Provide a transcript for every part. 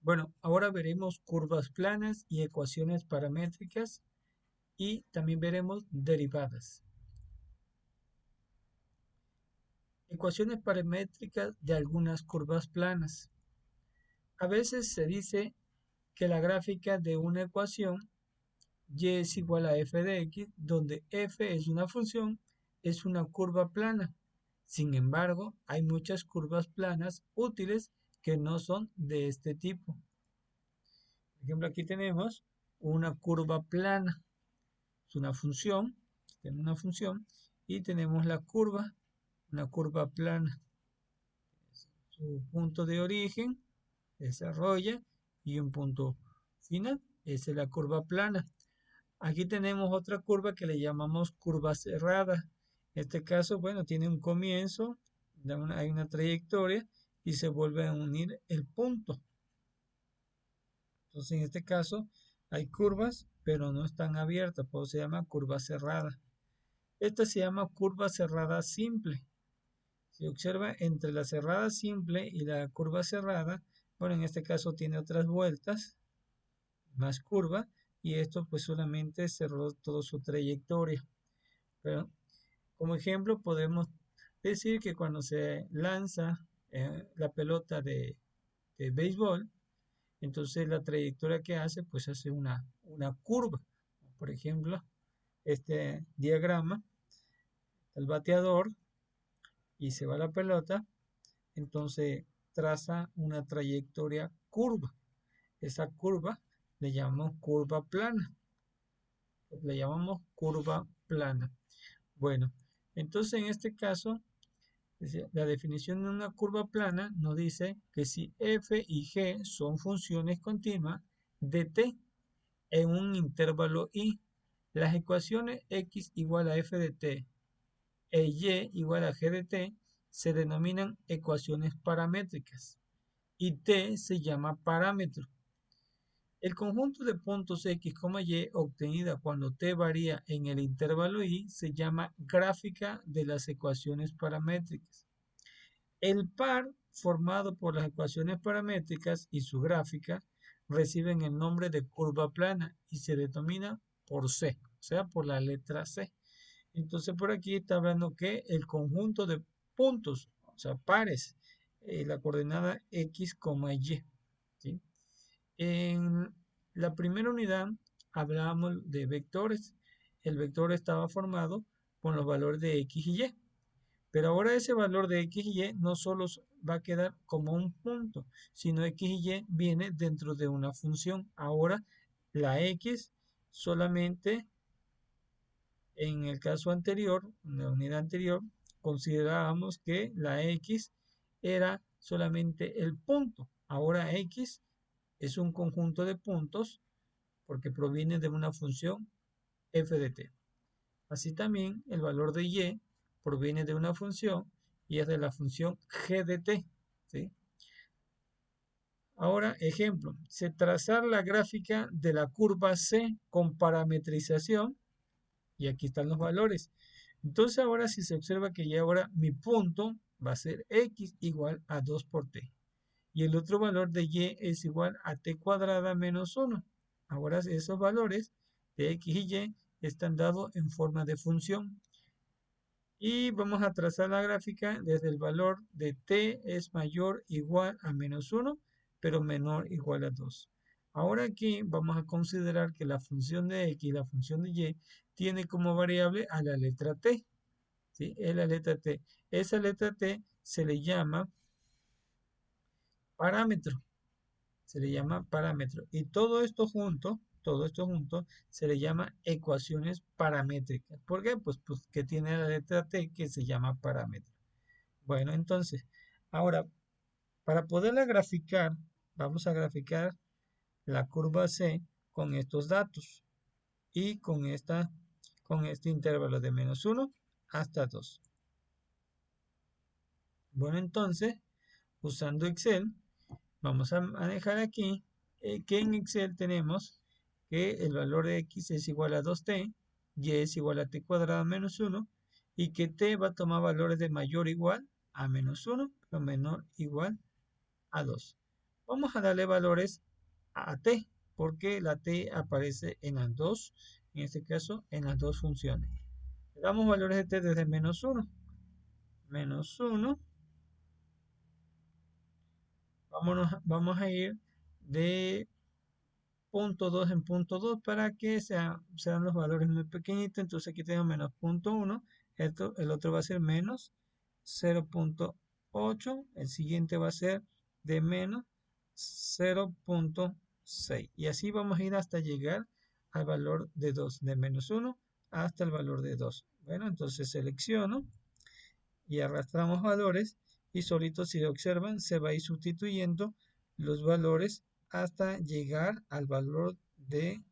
Bueno, ahora veremos curvas planas y ecuaciones paramétricas y también veremos derivadas. Ecuaciones paramétricas de algunas curvas planas. A veces se dice que la gráfica de una ecuación y es igual a f de x, donde f es una función, es una curva plana. Sin embargo, hay muchas curvas planas útiles que no son de este tipo. Por ejemplo, aquí tenemos una curva plana. Es una función, tenemos una función y tenemos la curva, una curva plana. Su punto de origen desarrolla y un punto final. Esa es la curva plana. Aquí tenemos otra curva que le llamamos curva cerrada. En este caso, bueno, tiene un comienzo, hay una trayectoria y se vuelve a unir el punto. Entonces, en este caso, hay curvas, pero no están abiertas, por eso se llama curva cerrada. Esta se llama curva cerrada simple. Si observa entre la cerrada simple y la curva cerrada, bueno, en este caso tiene otras vueltas, más curva, y esto pues solamente cerró toda su trayectoria. Pero como ejemplo podemos decir que cuando se lanza la pelota de béisbol, entonces la trayectoria que hace pues hace una curva. Por ejemplo, este diagrama, el bateador y se va la pelota, entonces traza una trayectoria curva. Esa curva le llamamos curva plana. Le llamamos curva plana. Bueno, entonces en este caso, la definición de una curva plana nos dice que si f y g son funciones continuas de t en un intervalo i, las ecuaciones x igual a f de t e y igual a g de t se denominan ecuaciones paramétricas y t se llama parámetro. El conjunto de puntos x, y obtenida cuando t varía en el intervalo i se llama gráfica de las ecuaciones paramétricas. El par formado por las ecuaciones paramétricas y su gráfica reciben el nombre de curva plana y se denomina por C, o sea, por la letra C. Entonces por aquí está hablando que el conjunto de puntos, o sea, pares, la coordenada x, y. ¿Sí? En la primera unidad hablábamos de vectores. El vector estaba formado con los valores de x y y. Pero ahora ese valor de x y y no solo va a quedar como un punto, sino x y y viene dentro de una función. Ahora la x solamente en el caso anterior, en la unidad anterior, considerábamos que la x era solamente el punto. Ahora x es un conjunto de puntos porque proviene de una función f de t. Así también el valor de y proviene de una función y es de la función g de t. ¿Sí? Ahora, ejemplo, se trazar la gráfica de la curva C con parametrización y aquí están los valores. Entonces ahora si se observa que ya ahora mi punto va a ser x igual a 2 por t. Y el otro valor de y es igual a t cuadrada menos 1. Ahora esos valores de x y y están dados en forma de función. Y vamos a trazar la gráfica desde el valor de t es mayor o igual a menos 1, pero menor o igual a 2. Ahora aquí vamos a considerar que la función de x y la función de y tiene como variable a la letra t. ¿Sí? Es la letra t. Esa letra t se le llama parámetro. Se le llama parámetro. Y todo esto junto, se le llama ecuaciones paramétricas. ¿Por qué? Pues que tiene la letra t que se llama parámetro. Bueno, entonces, ahora, para poderla graficar, vamos a graficar la curva C con estos datos y con este intervalo de menos 1 hasta 2. Bueno, entonces, usando Excel, vamos a manejar aquí que en Excel tenemos que el valor de x es igual a 2t, y es igual a t cuadrado menos 1, y que t va a tomar valores de mayor o igual a menos 1, pero menor o igual a 2. Vamos a darle valores a t, porque la t aparece en las dos, en este caso, en las dos funciones. Le damos valores de t desde menos 1. Menos 1. Vamos a ir de punto 2 en punto 2 para que sean los valores muy pequeñitos. Entonces aquí tenemos menos punto 1. El otro va a ser menos 0.8. El siguiente va a ser de menos 0.6. Y así vamos a ir hasta llegar al valor de 2. De menos 1 hasta el valor de 2. Bueno, entonces selecciono y arrastramos valores y solito, si observan, se va a ir sustituyendo los valores hasta llegar al valor de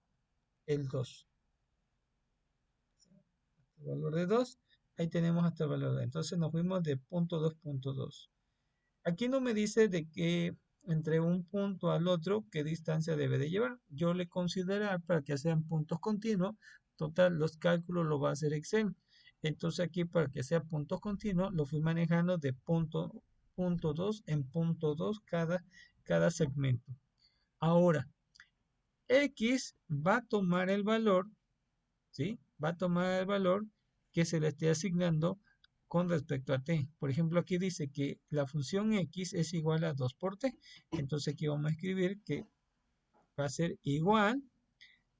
el 2. El valor de 2, ahí tenemos hasta el valor de. Entonces nos fuimos de punto 2, punto 2. Aquí no me dice de que entre un punto al otro qué distancia debe de llevar. Yo le considerar para que sean puntos continuos. Total, los cálculos lo va a hacer Excel. Entonces aquí para que sea puntos continuos lo fui manejando de punto 2 en punto 2 cada segmento. Ahora, X va a tomar el valor, ¿sí? Va a tomar el valor que se le esté asignando con respecto a t. Por ejemplo, aquí dice que la función x es igual a 2 por t. Entonces aquí vamos a escribir que va a ser igual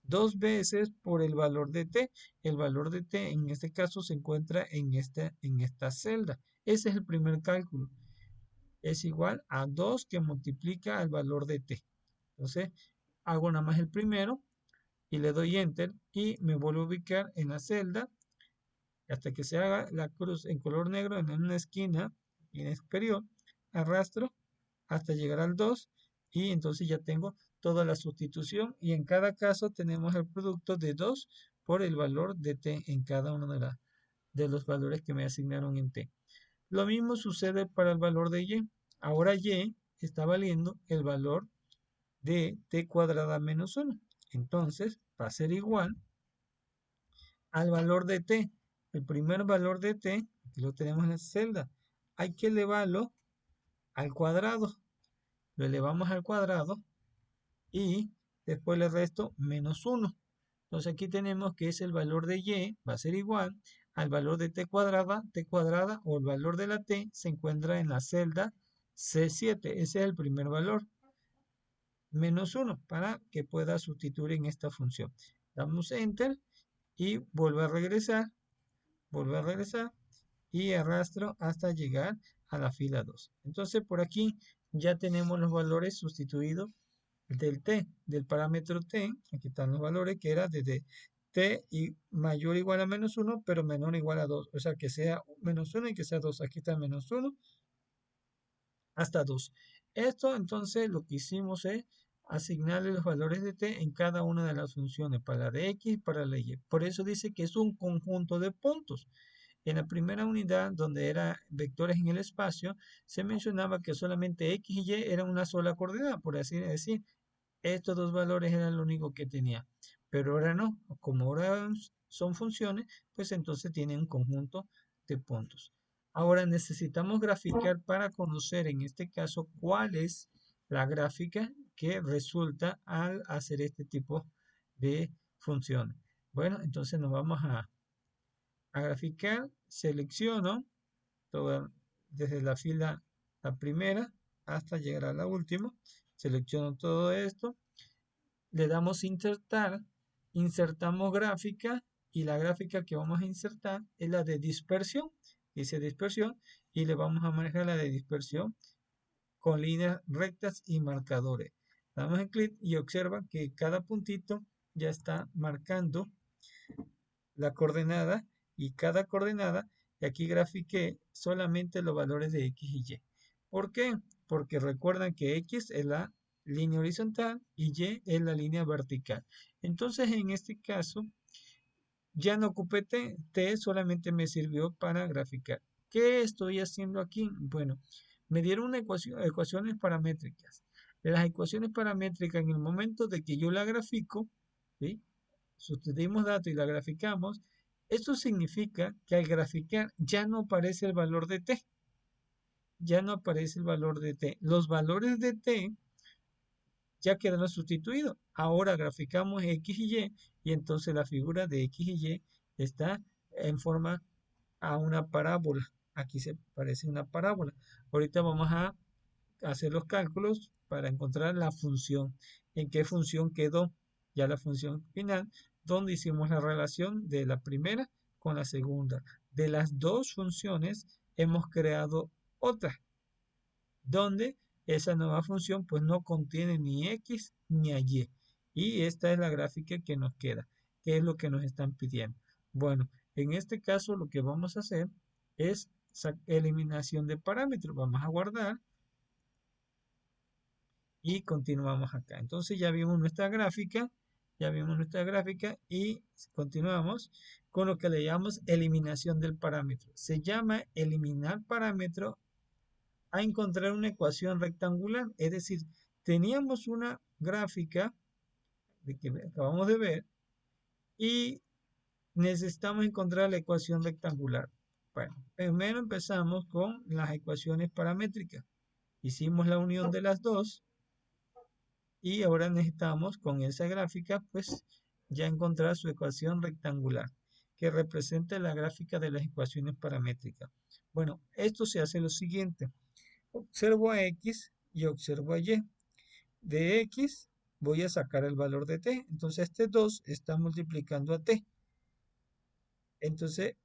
2 veces por el valor de t. El valor de t en este caso se encuentra en esta celda. Ese es el primer cálculo. Es igual a 2 que multiplica el valor de t. Entonces hago nada más el primero y le doy enter y me vuelvo a ubicar en la celda hasta que se haga la cruz en color negro en una esquina y en superior, arrastro hasta llegar al 2 y entonces ya tengo toda la sustitución y en cada caso tenemos el producto de 2 por el valor de t en cada uno de los valores que me asignaron en t. Lo mismo sucede para el valor de y. Ahora y está valiendo el valor de t cuadrada menos 1. Entonces va a ser igual al valor de t. El primer valor de t, aquí lo tenemos en la celda, hay que elevarlo al cuadrado. Lo elevamos al cuadrado y después le resto menos 1. Entonces aquí tenemos que es el valor de y, va a ser igual al valor de t cuadrada o el valor de la t se encuentra en la celda C7. Ese es el primer valor. Menos 1 para que pueda sustituir en esta función. Damos enter y vuelvo a regresar y arrastro hasta llegar a la fila 2. Entonces por aquí ya tenemos los valores sustituidos del t, del parámetro t. Aquí están los valores que era desde t y mayor o igual a menos 1, pero menor o igual a 2. O sea, que sea menos 1 y que sea 2. Aquí está menos 1 hasta 2. Esto entonces lo que hicimos es asignarle los valores de t en cada una de las funciones, para la de x y para la de y. Por eso dice que es un conjunto de puntos. En la primera unidad, donde era vectores en el espacio, se mencionaba que solamente x y y eran una sola coordenada, por así decir. Estos dos valores eran lo único que tenía. Pero ahora no, como ahora son funciones, pues entonces tienen un conjunto de puntos. Ahora necesitamos graficar para conocer en este caso cuál es la gráfica que resulta al hacer este tipo de funciones. Bueno, entonces nos vamos a graficar, selecciono desde la fila la primera hasta llegar a la última, selecciono todo esto, le damos insertar, insertamos gráfica y la gráfica que vamos a insertar es la de dispersión, dice dispersión y le vamos a manejar la de dispersión con líneas rectas y marcadores. Damos en clic y observa que cada puntito ya está marcando la coordenada y cada coordenada, y aquí grafiqué solamente los valores de x y y. ¿Por qué? Porque recuerdan que x es la línea horizontal y y es la línea vertical. Entonces en este caso ya no ocupé t solamente me sirvió para graficar. ¿Qué estoy haciendo aquí? Bueno, me dieron una ecuaciones paramétricas. Las ecuaciones paramétricas en el momento de que yo la grafico, ¿sí? Sustituimos datos y la graficamos, esto significa que al graficar ya no aparece el valor de t. Ya no aparece el valor de t. Los valores de t ya quedaron sustituidos. Ahora graficamos X y entonces la figura de X y Y está en forma a una parábola. Aquí se parece una parábola. Ahorita vamos a hacer los cálculos para encontrar la función. ¿En qué función quedó? Ya la función final, donde hicimos la relación de la primera con la segunda. De las dos funciones hemos creado otra, donde esa nueva función pues no contiene ni x ni a y. Y esta es la gráfica que nos queda, que es lo que nos están pidiendo. Bueno, en este caso lo que vamos a hacer es eliminación de parámetros. Vamos a guardar y continuamos acá. Entonces ya vimos nuestra gráfica y continuamos con lo que le llamamos eliminación del parámetro. Se llama eliminar parámetro a encontrar una ecuación rectangular. Es decir, teníamos una gráfica de que acabamos de ver y necesitamos encontrar la ecuación rectangular. Bueno, primero empezamos con las ecuaciones paramétricas. Hicimos la unión de las dos y ahora necesitamos con esa gráfica pues ya encontrar su ecuación rectangular que representa la gráfica de las ecuaciones paramétricas. Bueno, esto se hace lo siguiente. Observo a X y observo a Y. De X voy a sacar el valor de T. Entonces este 2 está multiplicando a T. Entonces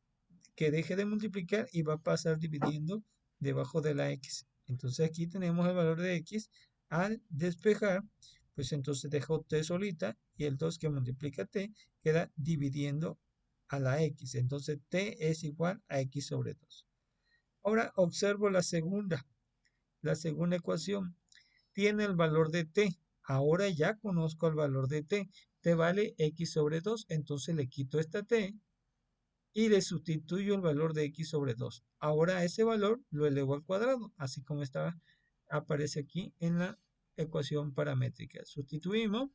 que deje de multiplicar y va a pasar dividiendo debajo de la X. Entonces aquí tenemos el valor de X. Al despejar, pues entonces dejo T solita y el 2 que multiplica T queda dividiendo a la X. Entonces T es igual a X sobre 2. Ahora observo la segunda ecuación. Tiene el valor de T. Ahora ya conozco el valor de T. T vale X sobre 2. Entonces le quito esta T y le sustituyo el valor de X sobre 2. Ahora ese valor lo elevo al cuadrado, así como aparece aquí en la ecuación paramétrica. Sustituimos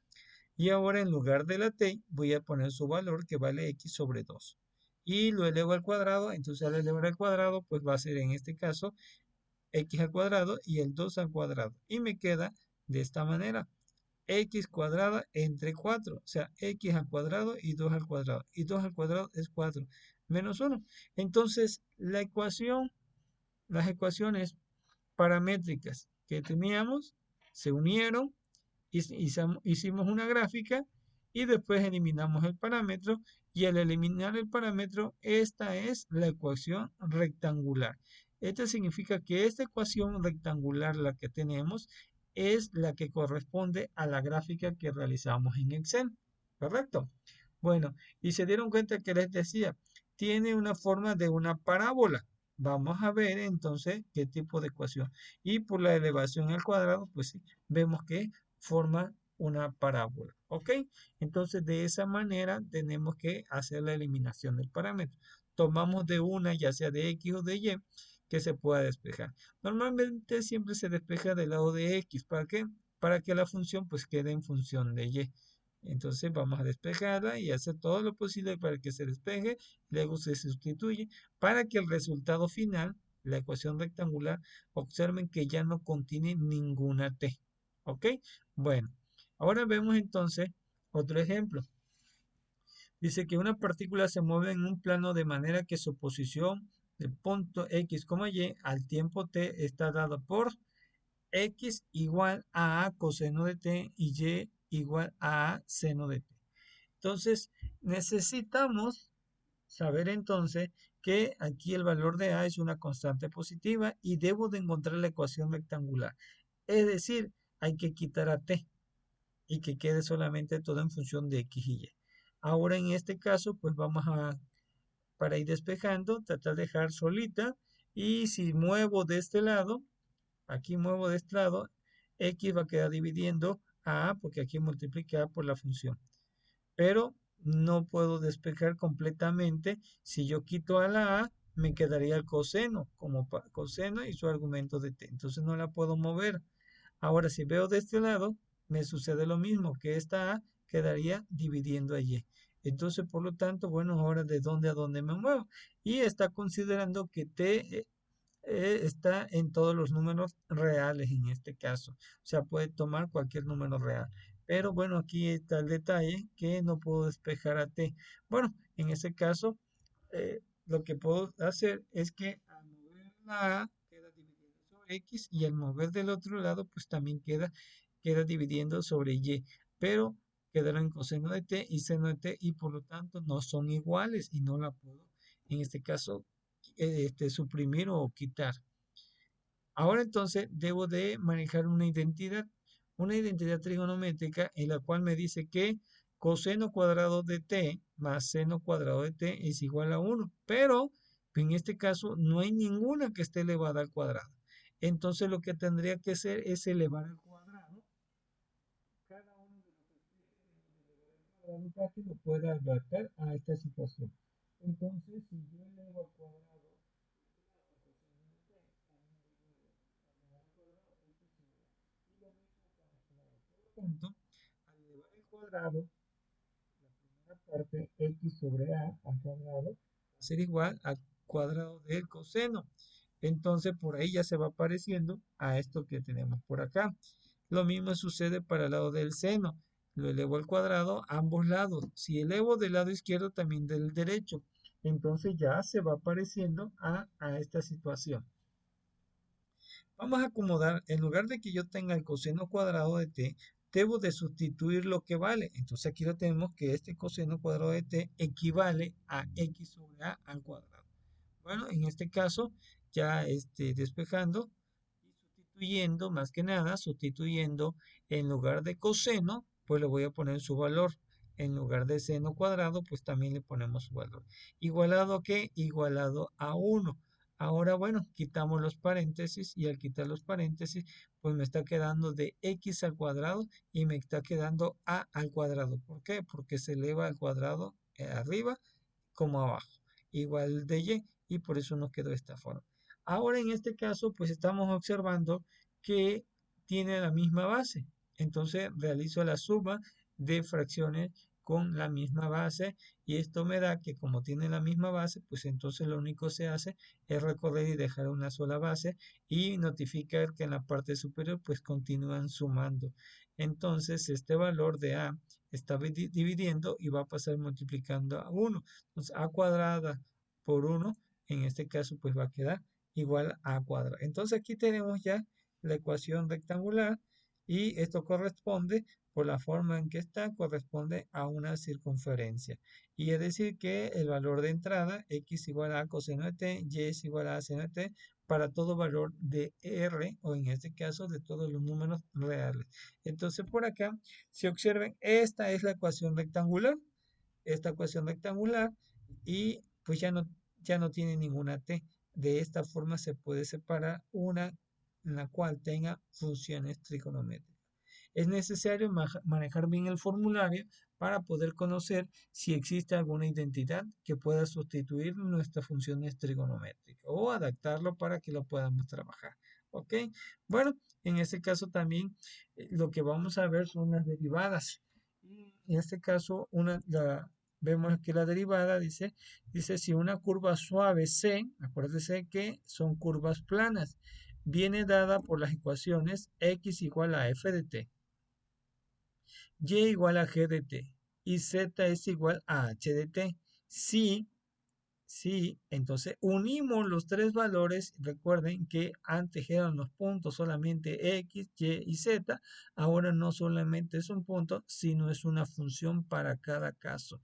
y ahora en lugar de la T voy a poner su valor que vale X sobre 2. Y lo elevo al cuadrado, entonces al elevar al cuadrado pues va a ser en este caso X al cuadrado y el 2 al cuadrado. Y me queda de esta manera. X cuadrada entre 4, o sea, X al cuadrado y 2 al cuadrado. Y 2 al cuadrado es 4 menos 1. Entonces, las ecuaciones paramétricas que teníamos se unieron, hicimos una gráfica y después eliminamos el parámetro y al eliminar el parámetro, esta es la ecuación rectangular. Esto significa que esta ecuación rectangular, la que tenemos, es la que corresponde a la gráfica que realizamos en Excel. ¿Correcto? Bueno, y se dieron cuenta que les decía, tiene una forma de una parábola. Vamos a ver entonces qué tipo de ecuación. Y por la elevación al cuadrado, pues sí, vemos que forma una parábola. ¿Ok? Entonces de esa manera tenemos que hacer la eliminación del parámetro. Tomamos de una, ya sea de X o de Y, que se pueda despejar. Normalmente siempre se despeja del lado de X. ¿Para qué? Para que la función pues quede en función de Y. Entonces vamos a despejarla y hacer todo lo posible para que se despeje, luego se sustituye para que el resultado final, la ecuación rectangular, observen que ya no contiene ninguna T. ¿Ok? Bueno, ahora vemos entonces otro ejemplo. Dice que una partícula se mueve en un plano de manera que su posición de punto X, Y al tiempo T está dada por X igual a A coseno de T y Y igual a A seno de T. Entonces, necesitamos saber entonces que aquí el valor de A es una constante positiva y debo de encontrar la ecuación rectangular. Es decir, hay que quitar a T y que quede solamente todo en función de X y Y. Ahora en este caso, pues vamos a, para ir despejando, tratar de dejar solita y si muevo de este lado, aquí muevo de este lado, X va a quedar dividiendo a porque aquí multiplica A por la función. Pero no puedo despejar completamente. Si yo quito a la A, me quedaría el coseno como coseno y su argumento de T. Entonces no la puedo mover. Ahora, si veo de este lado, me sucede lo mismo, que esta A quedaría dividiendo a Y. Entonces, por lo tanto, bueno, ahora de dónde a dónde me muevo. Y está considerando que T está en todos los números reales en este caso. O sea, puede tomar cualquier número real. Pero bueno, aquí está el detalle que no puedo despejar a t. Bueno, en ese caso, lo que puedo hacer es que al mover la a queda dividiendo sobre x y al mover del otro lado, pues también queda dividiendo sobre y. Pero quedaron coseno de t y seno de t y por lo tanto no son iguales y no la puedo, en este caso, suprimir o quitar. Ahora entonces debo de manejar una identidad trigonométrica en la cual me dice que coseno cuadrado de t más seno cuadrado de t es igual a 1, pero en este caso no hay ninguna que esté elevada al cuadrado. Entonces lo que tendría que hacer es elevar al cuadrado cada uno de los que esté elevado al cuadrado para que lo pueda adaptar a esta situación. Entonces, si yo elevo al cuadrado punto, al elevar el cuadrado, la primera parte x sobre a al cuadrado va a ser igual al cuadrado del coseno. Entonces por ahí ya se va pareciendo a esto que tenemos por acá. Lo mismo sucede para el lado del seno. Lo elevo al cuadrado a ambos lados. Si elevo del lado izquierdo, también del derecho. Entonces ya se va pareciendo a esta situación. Vamos a acomodar, en lugar de que yo tenga el coseno cuadrado de t, debo de sustituir lo que vale. Entonces aquí lo tenemos que este coseno cuadrado de t equivale a x sobre a al cuadrado. Bueno, en este caso, ya despejando y sustituyendo, más que nada, sustituyendo en lugar de coseno, pues le voy a poner su valor. En lugar de seno cuadrado, pues también le ponemos su valor. ¿Igualado a qué? Igualado a 1. Ahora, bueno, quitamos los paréntesis y al quitar los paréntesis, pues me está quedando de x al cuadrado y me está quedando a al cuadrado. ¿Por qué? Porque se eleva al cuadrado arriba como abajo, igual de y por eso nos quedó de esta forma. Ahora en este caso, pues estamos observando que tiene la misma base. Entonces realizo la suma de fracciones con la misma base y esto me da que como tiene la misma base, pues entonces lo único que se hace es recorrer y dejar una sola base y notificar que en la parte superior pues continúan sumando. Entonces este valor de a está dividiendo y va a pasar multiplicando a 1. Entonces a cuadrada por 1, en este caso pues va a quedar igual a a cuadrada. Entonces aquí tenemos ya la ecuación rectangular y esto corresponde, por la forma en que está, corresponde a una circunferencia. Y es decir que el valor de entrada, x igual a coseno de t, y es igual a seno de t, para todo valor de r, o en este caso de todos los números reales. Entonces por acá, si observen, esta es la ecuación rectangular, y pues ya no tiene ninguna t. De esta forma se puede separar una en la cual tenga funciones trigonométricas. Es necesario manejar bien el formulario para poder conocer si existe alguna identidad que pueda sustituir nuestras funciones trigonométricas o adaptarlo para que lo podamos trabajar. ¿Ok? Bueno, en este caso también lo que vamos a ver son las derivadas. En este caso, vemos que la derivada dice si una curva suave C, acuérdense que son curvas planas, viene dada por las ecuaciones x igual a f de t, y igual a g de t y z es igual a h de t. Si, entonces unimos los tres valores, recuerden que antes eran los puntos solamente x, y y z, ahora no solamente es un punto, sino es una función para cada caso.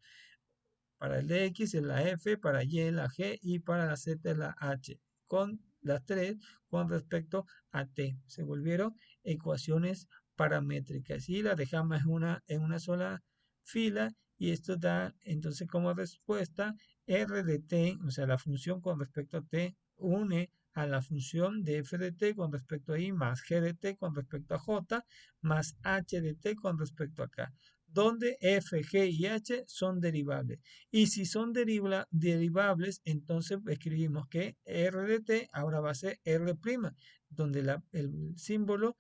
Para el de X es la F, para Y es la G y para la Z es la H. Con las tres con respecto a T. Se volvieron ecuaciones paramétricas y las dejamos en una sola fila y esto da entonces como respuesta R de T, o sea, la función con respecto a T une a la función de f de t con respecto a i más g de t con respecto a j más h de t con respecto a k, donde f, g y h son derivables. Y si son derivables, entonces escribimos que r de t ahora va a ser r', donde el símbolo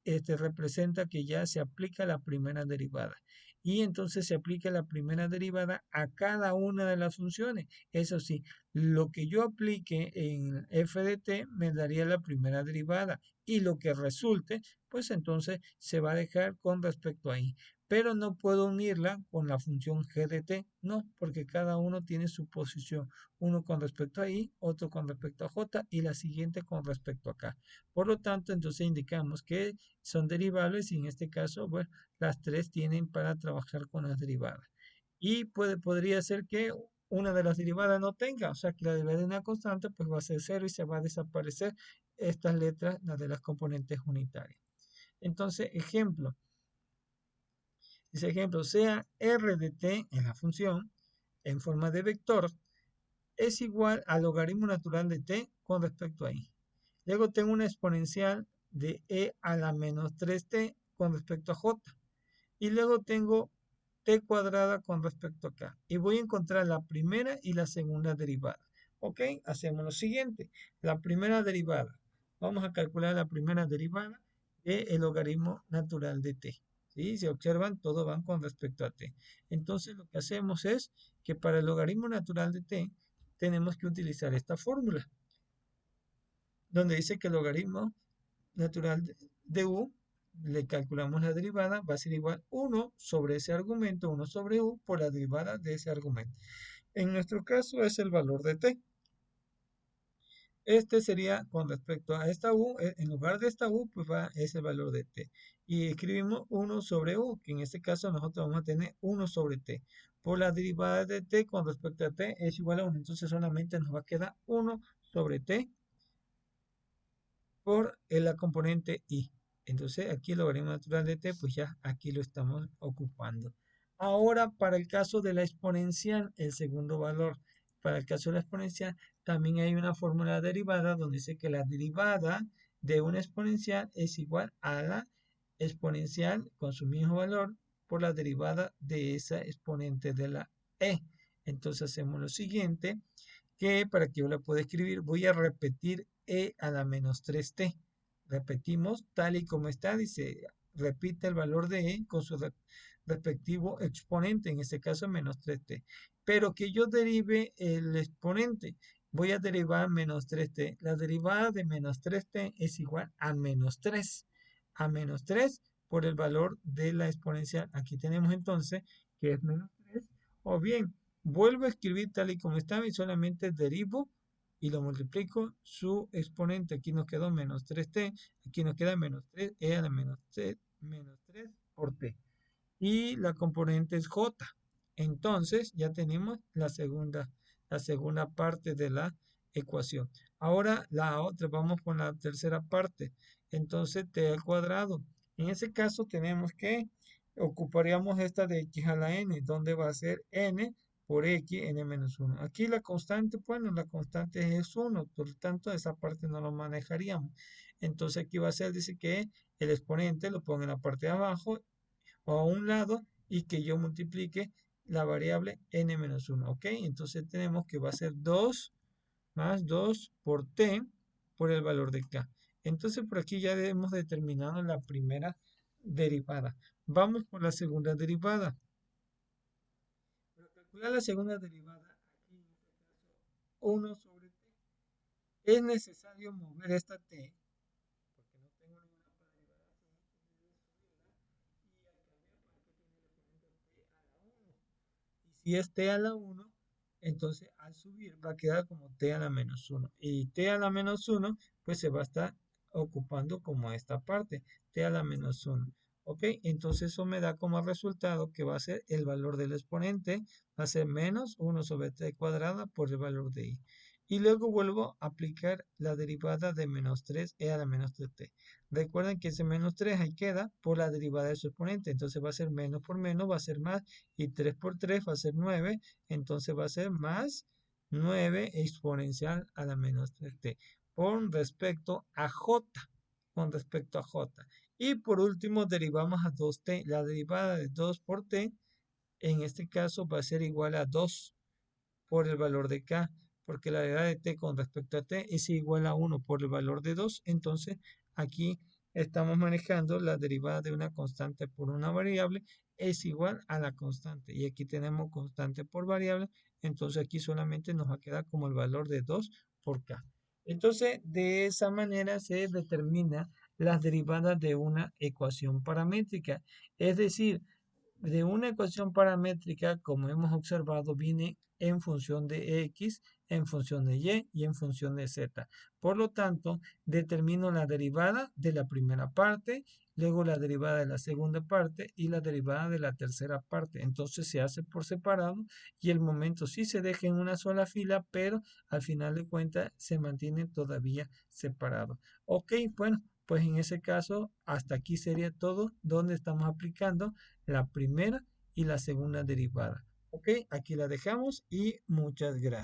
representa que ya se aplica la primera derivada. Y entonces se aplica la primera derivada a cada una de las funciones. Eso sí, lo que yo aplique en f de t me daría la primera derivada y lo que resulte, pues entonces se va a dejar con respecto a i. Pero no puedo unirla con la función g de t, no, porque cada uno tiene su posición, uno con respecto a i, otro con respecto a j y la siguiente con respecto a k. Por lo tanto, entonces indicamos que son derivables y en este caso, bueno, las tres tienen para trabajar con las derivadas. Y podría ser que una de las derivadas no tenga, o sea que la derivada de una constante pues va a ser cero y se va a desaparecer estas letras, las de las componentes unitarias. Entonces, ejemplo, ese ejemplo sea r de t en la función en forma de vector es igual al logaritmo natural de t con respecto a i. Luego tengo una exponencial de e a la menos 3t con respecto a j. Y luego tengo t cuadrada con respecto a k. Y voy a encontrar la primera y la segunda derivada. Ok, hacemos lo siguiente. La primera derivada. Vamos a calcular la primera derivada del logaritmo natural de t. ¿Sí? Si observan, todos van con respecto a t. Entonces lo que hacemos es que para el logaritmo natural de t tenemos que utilizar esta fórmula, donde dice que el logaritmo natural de u, le calculamos la derivada, va a ser igual 1 sobre ese argumento, 1 sobre u, por la derivada de ese argumento. En nuestro caso es el valor de t. Este sería con respecto a esta u, en lugar de esta u, pues es el valor de t. Y escribimos 1 sobre u, que en este caso nosotros vamos a tener 1 sobre t. Por la derivada de t con respecto a t es igual a 1. Entonces solamente nos va a quedar 1 sobre t por la componente i. Entonces aquí el logaritmo natural de t, pues ya aquí lo estamos ocupando. Ahora para el caso de la exponencial, el segundo valor. Para el caso de la exponencial, también hay una fórmula derivada donde dice que la derivada de una exponencial es igual a la exponencial con su mismo valor por la derivada de esa exponente de la e. Entonces hacemos lo siguiente, que para que yo la pueda escribir voy a repetir e a la menos 3t. Repetimos tal y como está, dice, repite el valor de e con su respectivo exponente, en este caso menos 3t. Pero que yo derive el exponente, voy a derivar menos 3t. La derivada de menos 3t es igual a menos 3. A menos 3 por el valor de la exponencial. Aquí tenemos entonces que es menos 3. O bien, vuelvo a escribir tal y como estaba y solamente derivo y lo multiplico su exponente. Aquí nos quedó menos 3t, aquí nos queda menos 3, e a la menos 3, menos 3 por t. Y la componente es j. Entonces ya tenemos la segunda parte de la ecuación. Ahora la otra, vamos con la tercera parte. Entonces t al cuadrado. En ese caso tenemos que ocuparíamos esta de x a la n, donde va a ser n por x, n menos 1. Aquí la constante, bueno, la constante es 1, por lo tanto esa parte no lo manejaríamos. Entonces aquí va a ser, dice que el exponente lo pongo en la parte de abajo o a un lado y que yo multiplique la variable n menos 1, ¿ok? Entonces tenemos que va a ser 2 más 2 por t por el valor de k. Entonces por aquí ya hemos determinado la primera derivada. Vamos por la segunda derivada. Para calcular la segunda derivada, aquí en este caso 1 sobre t, es necesario mover esta t, porque no tengo ninguna para derivar así, y al cambiar, pues aquí tiene el exponente t a la 1. Y si es t a la 1, entonces al subir va a quedar como t a la menos 1. Y t a la menos 1, pues se va a estar ocupando como esta parte, t a la menos 1. ¿Ok? Entonces eso me da como resultado que va a ser el valor del exponente, va a ser menos 1 sobre t cuadrada por el valor de i. Y luego vuelvo a aplicar la derivada de menos 3 e a la menos 3t. Recuerden que ese menos 3 ahí queda por la derivada de su exponente. Entonces va a ser menos por menos, va a ser más. Y 3 por 3 va a ser 9. Entonces va a ser más 9 exponencial a la menos 3t. Con respecto a j. Con respecto a j. Y por último derivamos a 2t. La derivada de 2 por t en este caso va a ser igual a 2 por el valor de k, porque la derivada de t con respecto a t es igual a 1 por el valor de 2, entonces aquí estamos manejando la derivada de una constante por una variable es igual a la constante. Y aquí tenemos constante por variable, entonces aquí solamente nos va a quedar como el valor de 2 por k. Entonces, de esa manera se determina las derivadas de una ecuación paramétrica. Es decir, de una ecuación paramétrica, como hemos observado, viene en función de x, en función de y en función de z. Por lo tanto, determino la derivada de la primera parte, luego la derivada de la segunda parte y la derivada de la tercera parte. Entonces se hace por separado y el momento sí se deja en una sola fila, pero al final de cuentas se mantiene todavía separado. Ok, bueno, pues en ese caso, hasta aquí sería todo donde estamos aplicando la primera y la segunda derivada. Ok, aquí la dejamos y muchas gracias.